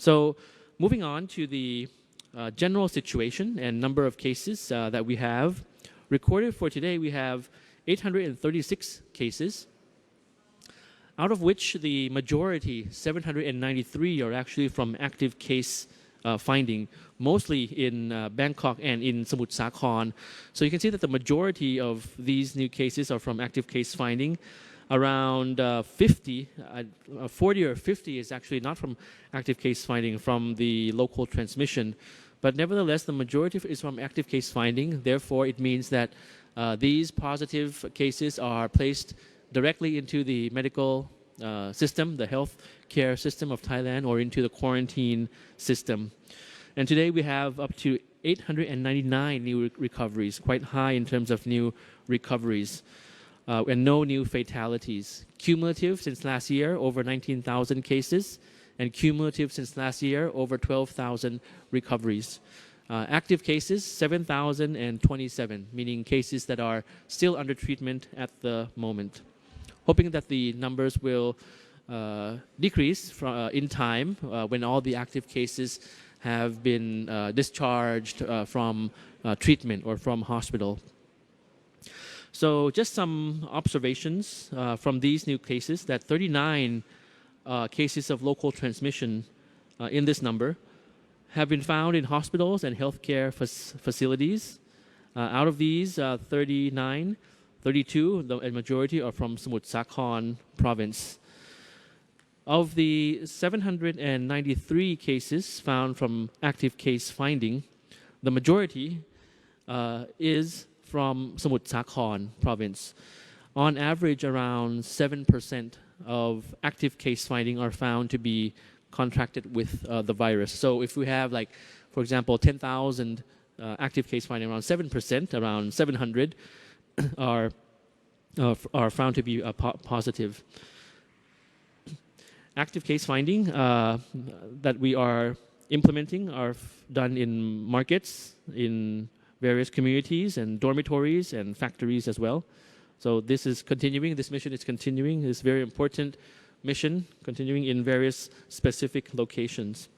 So moving on to the general situation and number of cases that we have recorded for today, we have 836 cases, out of which the majority, 793, are actually from active case finding, mostly in Bangkok and in Samut Sakhon. So you can see that the majority of these new cases are from active case finding. Around 40 or 50 is actually not from active case finding, from the local transmission. But nevertheless, the majority is from active case finding. Therefore, it means that these positive cases are placed directly into the medical system, the health care system of Thailand, or into the quarantine system. And today we have up to 899 new recoveries, quite high in terms of new recoveries, and no new fatalities. Cumulative since last year, over 19,000 cases, and cumulative since last year, over 12,000 recoveries. Active cases, 7,027, meaning cases that are still under treatment at the moment. Hoping that the numbers will decrease in time when all the active cases have been discharged from treatment or from hospital. So just some observations from these new cases, that 39 cases of local transmission in this number have been found in hospitals and healthcare facilities. Out of these 39, 32, the majority are from Samut Sakhon province. Of the 793 cases found from active case finding, the majority is from Samut Sakhon province. On average, around 7% of active case finding are found to be contracted with the virus. So if we have, like, for example, 10,000 active case finding, around 7%, around 700 are found to be positive. Active case finding that we are implementing are done in markets, in various communities and dormitories and factories as well. So this is continuing, this mission is continuing, this very important mission, continuing in various specific locations.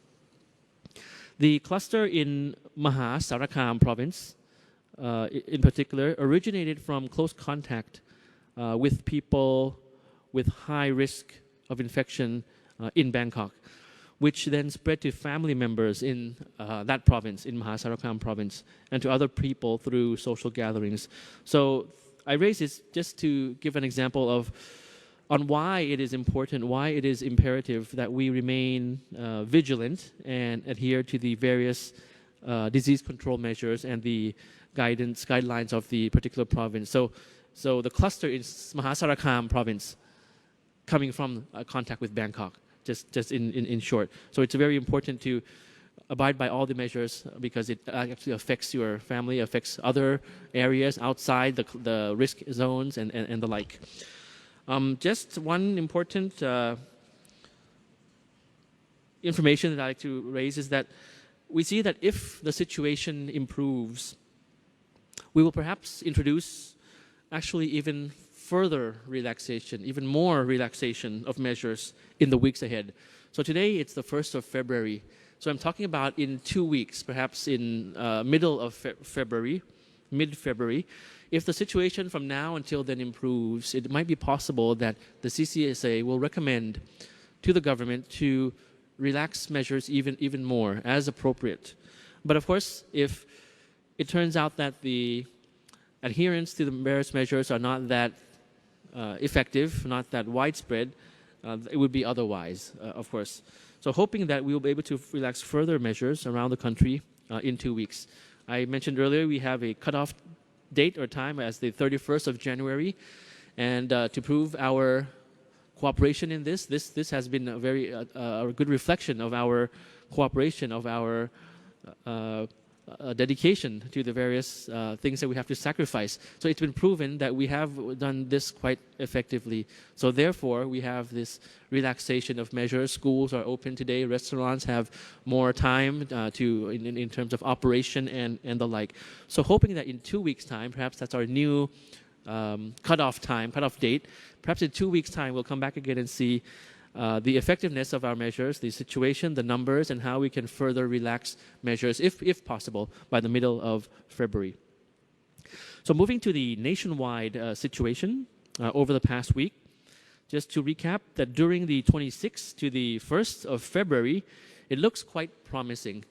The cluster in Sarakam province, in particular, originated from close contact with people with high risk of infection in Bangkok, which then spread to family members in that province, in Sarakam province, and to other people through social gatherings. So I raise this just to give an example of on why it is important, why it is imperative that we remain vigilant and adhere to the various disease control measures and the guidelines of the particular province. So the cluster in Sarakam province coming from contact with Bangkok, just in short. So it's very important to abide by all the measures because it actually affects your family, affects other areas outside the risk zones and the like. Just one important information that I'd like to raise is that we see that if the situation improves, we will perhaps introduce actually even further relaxation, even more relaxation of measures in the weeks ahead. So today it's the 1st of February. So I'm talking about in 2 weeks, perhaps in middle of February, mid-February. If the situation from now until then improves, it might be possible that the CCSA will recommend to the government to relax measures even more as appropriate. But of course, if it turns out that the adherence to the various measures are not that effective, not that widespread, it would be otherwise, of course. So hoping that we will be able to relax further measures around the country in 2 weeks. I mentioned earlier we have a cutoff date or time as the 31st of January. And to prove our cooperation in this has been a very a good reflection of our cooperation, of our dedication to the various things that we have to sacrifice. So it's been proven that we have done this quite effectively. So therefore, we have this relaxation of measures. Schools are open today. Restaurants have more time in terms of operation and the like. So hoping that in 2 weeks' time, perhaps that's our new cutoff date. Perhaps in 2 weeks' time, we'll come back again and see the effectiveness of our measures, the situation, the numbers, and how we can further relax measures, if possible, by the middle of February. So moving to the nationwide situation over the past week, just to recap that during the 26th to the 1st of February, it looks quite promising.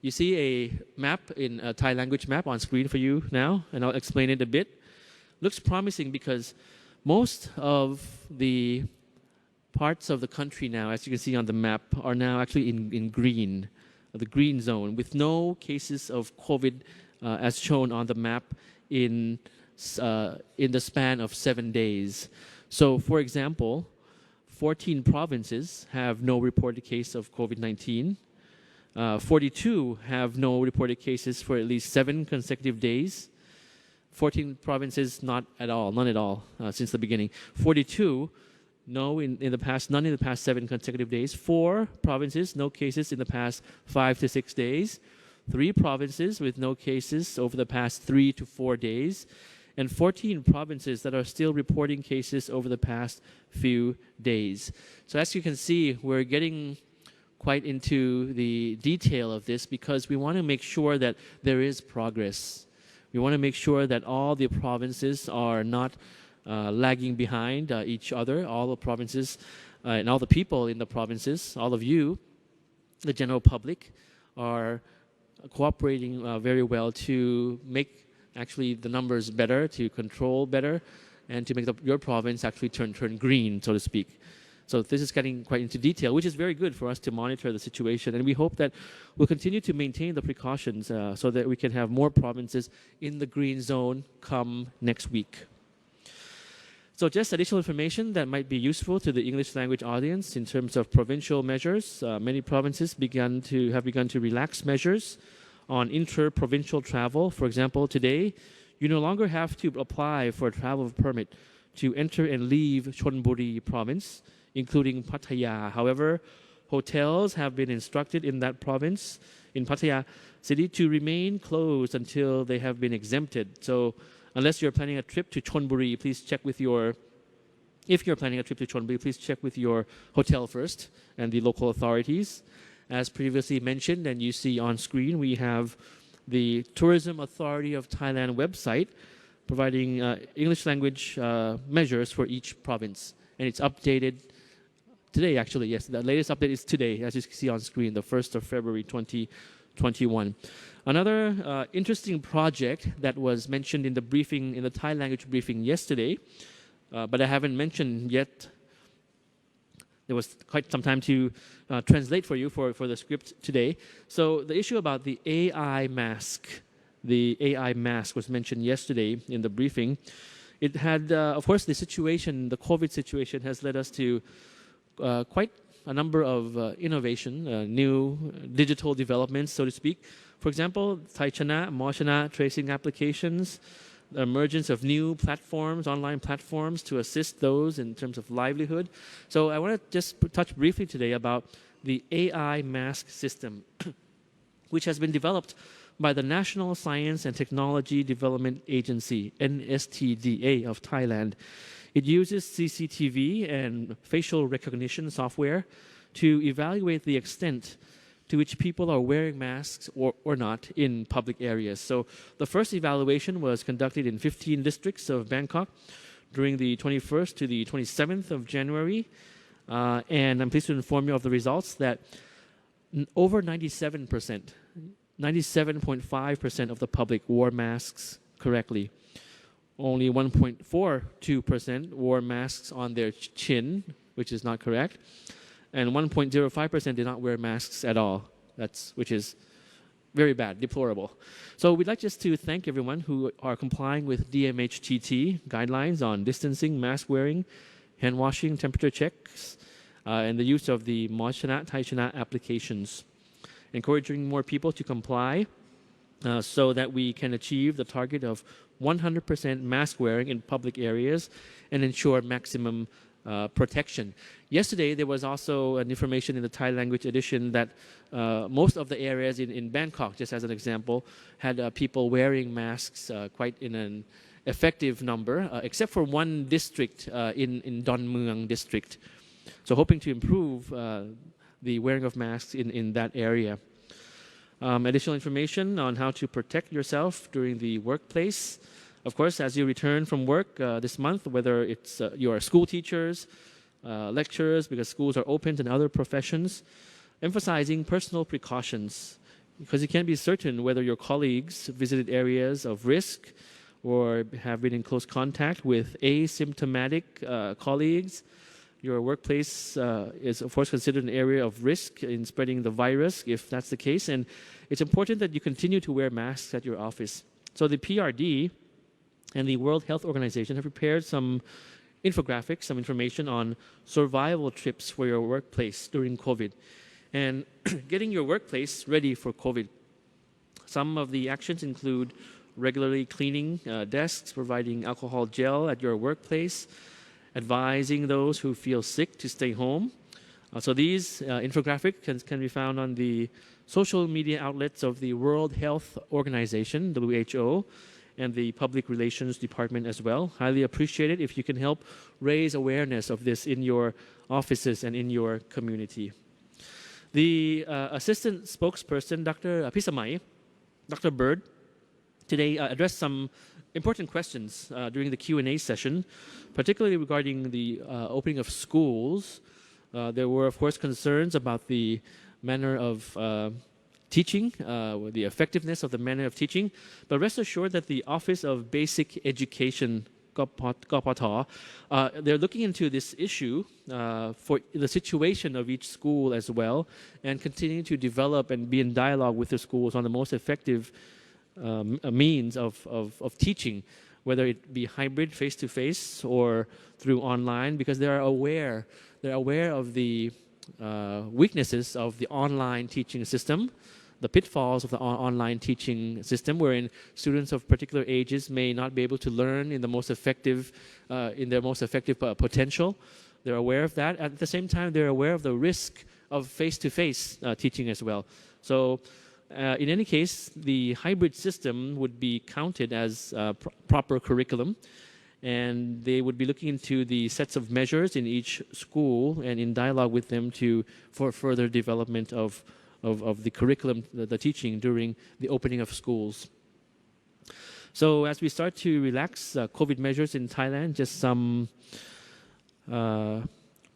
You see a map, a Thai language map on screen for you now, and I'll explain it a bit. Looks promising because most of the parts of the country now, as you can see on the map, are now actually in green, the green zone, with no cases of COVID as shown on the map in the span of 7 days. So, for example, 14 provinces have no reported case of COVID-19. 42 have no reported cases for at least 7 consecutive days. 14 provinces, not at all, none at all since the beginning. 42, no none in the past 7 consecutive days. 4 provinces, no cases in the past 5 to 6 days. 3 provinces with no cases over the past 3 to 4 days. And 14 provinces that are still reporting cases over the past few days. So as you can see, we're getting quite into the detail of this because we want to make sure that there is progress. We want to make sure that all the provinces are not lagging behind each other. All the provinces and all the people in the provinces, all of you, the general public, are cooperating very well to make actually the numbers better, to control better, and to make your province actually turn green, so to speak. So this is getting quite into detail, which is very good for us to monitor the situation. And we hope that we'll continue to maintain the precautions so that we can have more provinces in the green zone come next week. So just additional information that might be useful to the English language audience in terms of provincial measures. Many provinces have begun to relax measures on inter-provincial travel. For example, today, you no longer have to apply for a travel permit to enter and leave Chonburi province, including Pattaya. However, hotels have been instructed in that province, in Pattaya city, to remain closed until they have been exempted. So unless you're planning a trip to Chonburi, please check with if you're planning a trip to Chonburi, please check with your hotel first and the local authorities. As previously mentioned, and you see on screen, we have the Tourism Authority of Thailand website providing English language measures for each province. And it's updated today, actually. Yes, the latest update is today, as you can see on screen, the 1st of February 2021. Another interesting project that was mentioned in the briefing, in the Thai language briefing yesterday, but I haven't mentioned yet. There was quite some time to translate for you for the script today. So the issue about the AI mask. The AI mask was mentioned yesterday in the briefing. It had, of course, the COVID situation has led us to quite a number of innovation, new digital developments, so to speak. For example, Thai Chana, Mo Chana tracing applications, the emergence of new platforms, online platforms to assist those in terms of livelihood. So I want to just touch briefly today about the AI mask system, which has been developed by the National Science and Technology Development Agency, NSTDA of Thailand. It uses CCTV and facial recognition software to evaluate the extent to which people are wearing masks or not in public areas. So the first evaluation was conducted in 15 districts of Bangkok during the 21st to the 27th of January. And I'm pleased to inform you of the results that over 97%, 97.5% of the public wore masks correctly. Only 1.42% wore masks on their chin, which is not correct. And 1.05% did not wear masks at all, which is very bad, deplorable. So we'd like just to thank everyone who are complying with DMHTT guidelines on distancing, mask wearing, hand washing, temperature checks, and the use of the Mo Chana, Thai Chana applications. Encouraging more people to comply so that we can achieve the target of 100% mask wearing in public areas and ensure maximum protection. Yesterday, there was also an information in the Thai language edition that most of the areas in Bangkok, just as an example, had people wearing masks quite in an effective number, except for one district in Don Mueang district. So hoping to improve the wearing of masks in that area. Additional information on how to protect yourself during the workplace. Of course, as you return from work this month, whether it's you are school teachers, lecturers, because schools are open, and other professions, emphasizing personal precautions, because you can't be certain whether your colleagues visited areas of risk or have been in close contact with asymptomatic colleagues. Your workplace is, of course, considered an area of risk in spreading the virus, if that's the case. And it's important that you continue to wear masks at your office. So the PRD and the World Health Organization have prepared some infographics, some information on survival tips for your workplace during COVID and getting your workplace ready for COVID. Some of the actions include regularly cleaning desks, providing alcohol gel at your workplace, advising those who feel sick to stay home. So these infographics can be found on the social media outlets of the World Health Organization, WHO, and the Public Relations Department as well. Highly appreciate it if you can help raise awareness of this in your offices and in your community. The assistant spokesperson, Dr. Pisamai, Dr. Bird, today addressed some important questions during the Q&A session, particularly regarding the opening of schools. There were, of course, concerns about the manner of teaching, the effectiveness of the manner of teaching. But rest assured that the Office of Basic Education, Kopata, they're looking into this issue for the situation of each school as well, and continuing to develop and be in dialogue with the schools on the most effective means of teaching, whether it be hybrid, face-to-face, or through online, because they're aware of the weaknesses of the online teaching system, the pitfalls of the online teaching system, wherein students of particular ages may not be able to learn in the most effective, in their most effective potential. They're aware of that. At the same time, they're aware of the risk of face-to-face teaching as well. So, in any case, the hybrid system would be counted as proper curriculum, and they would be looking into the sets of measures in each school and in dialogue with them for further development of the curriculum, the teaching during the opening of schools. So as we start to relax COVID measures in Thailand, just some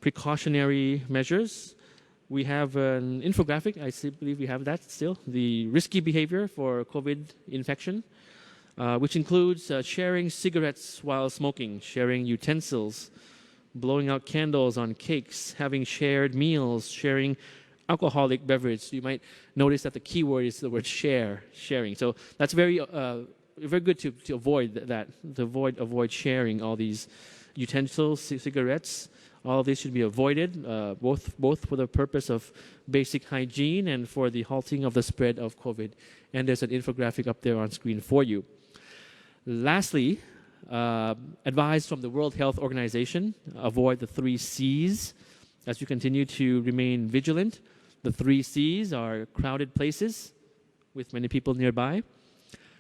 precautionary measures. We have an infographic, I believe we have that still, the risky behavior for COVID infection, which includes sharing cigarettes while smoking, sharing utensils, blowing out candles on cakes, having shared meals, sharing alcoholic beverage. You might notice that the key word is the word sharing. So that's very good to avoid that, to avoid sharing all these utensils, cigarettes. All of this should be avoided, both for the purpose of basic hygiene and for the halting of the spread of COVID. And there's an infographic up there on screen for you. Lastly, advice from the World Health Organization, avoid the 3 C's as you continue to remain vigilant. The 3 C's are crowded places with many people nearby,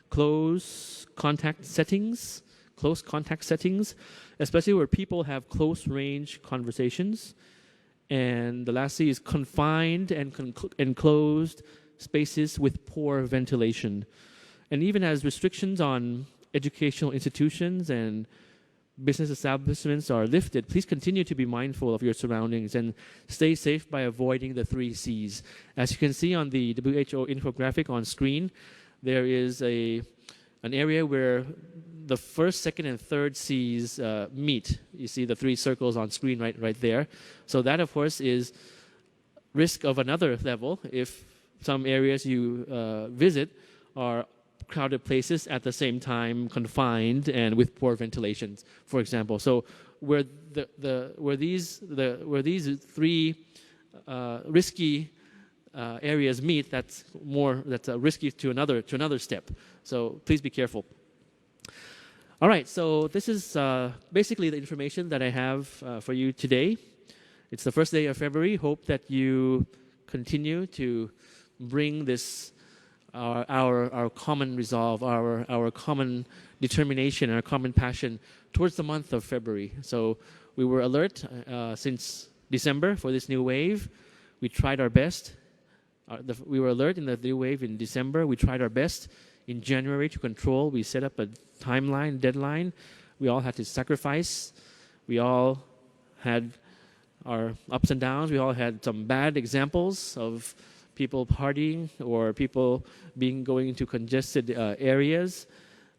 close contact settings, especially where people have close range conversations. And the last C is confined and enclosed spaces with poor ventilation. And even as restrictions on educational institutions and business establishments are lifted, please continue to be mindful of your surroundings and stay safe by avoiding the 3 C's. As you can see on the WHO infographic on screen, there is an area where the first, second, and third C's meet. You see the 3 circles on screen right there. So that, of course, is risk of another level if some areas you visit are crowded places at the same time, confined and with poor ventilation, for example. So where these 3 risky areas meet, that's risky to another step. So please be careful. All right, so this is basically the information that I have for you today. It's the first day of February. Hope that you continue to bring this our common resolve, our common determination, our common passion towards the month of February. So we were alert since December for this new wave. We tried our best. We were alert in the new wave in December. We tried our best in January to control. We set up a timeline, deadline. We all had to sacrifice. We all had our ups and downs. We all had some bad examples of people partying or people going into congested areas.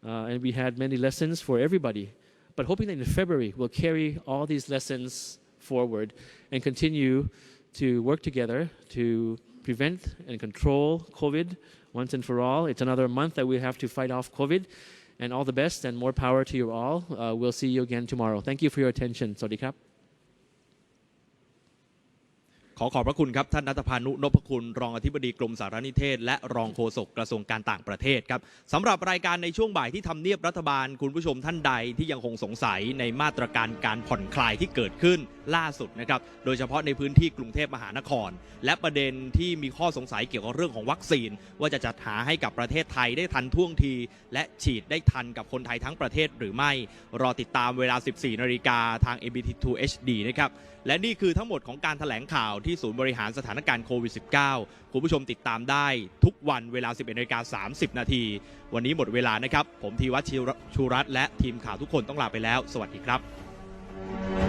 And we had many lessons for everybody. But hoping that in February we'll carry all these lessons forward and continue to work together to prevent and control COVID once and for all. It's another month that we have to fight off COVID. And all the best and more power to you all. We'll see you again tomorrow. Thank you for your attention. สวัสดีครับ ขอขอบพระคุณครับท่านณัฐพานุ นพคุณรองอธิบดีกรมสารนิเทศและรองโฆษกกระทรวงการต่างประเทศครับสำหรับรายการในช่วงบ่ายที่ทำเนียบรัฐบาลคุณผู้ชมท่านใดที่ยังคงสงสัยในมาตรการการผ่อนคลายที่เกิดขึ้นล่าสุดนะครับโดยเฉพาะในพื้นที่กรุงเทพมหานครและประเด็นที่มีข้อสงสัยเกี่ยวกับเรื่องของวัคซีนว่าจะจัดหาให้กับประเทศไทยได้ทันท่วงทีและฉีดได้ทันกับคนไทยทั้งประเทศหรือไม่รอติดตามเวลา 14 นาฬิกาทาง MBT2 HD นะครับและนี่คือทั้งหมดของการแถลงข่าวที่ศูนย์บริหารสถานการณ์โควิด -19 คุณผู้ชมติดตามได้ทุกวันเวลา 11:30 นาทีวันนี้หมดเวลานะครับผมธีวัชชูรัตน์และทีมข่าวทุกคนต้องลาไปแล้วสวัสดีครับ